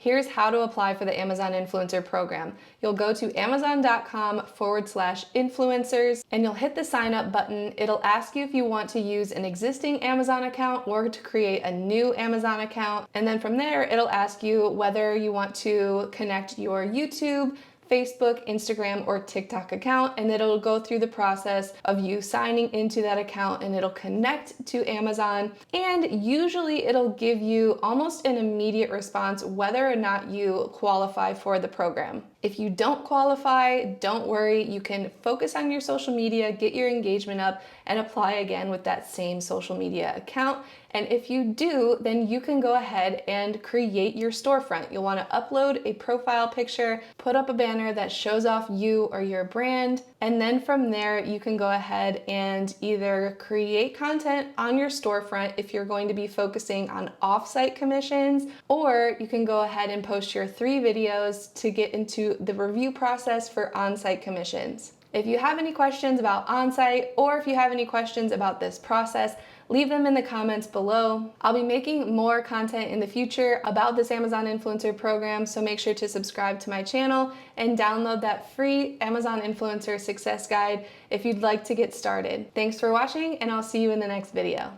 Here's how to apply for the Amazon Influencer Program. You'll go to amazon.com/influencers and you'll hit the sign up button. It'll ask you if you want to use an existing Amazon account or to create a new Amazon account. And then from there, it'll ask you whether you want to connect your YouTube, Facebook, Instagram, or TikTok account, and it'll go through the process of you signing into that account and it'll connect to Amazon. And usually it'll give you almost an immediate response whether or not you qualify for the program. If you don't qualify, don't worry. You can focus on your social media, get your engagement up, and apply again with that same social media account. And if you do, then you can go ahead and create your storefront. You'll want to upload a profile picture, put up a banner that shows off you or your brand, and then from there you can go ahead and either create content on your storefront if you're going to be focusing on off-site commissions, or you can go ahead and post your 3 videos to get into the review process for on-site commissions. If you have any questions about on-site, or if you have any questions about this process, leave them in the comments below. I'll be making more content in the future about this Amazon Influencer Program, so make sure to subscribe to my channel and download that free Amazon Influencer Success Guide if you'd like to get started. Thanks for watching, and I'll see you in the next video.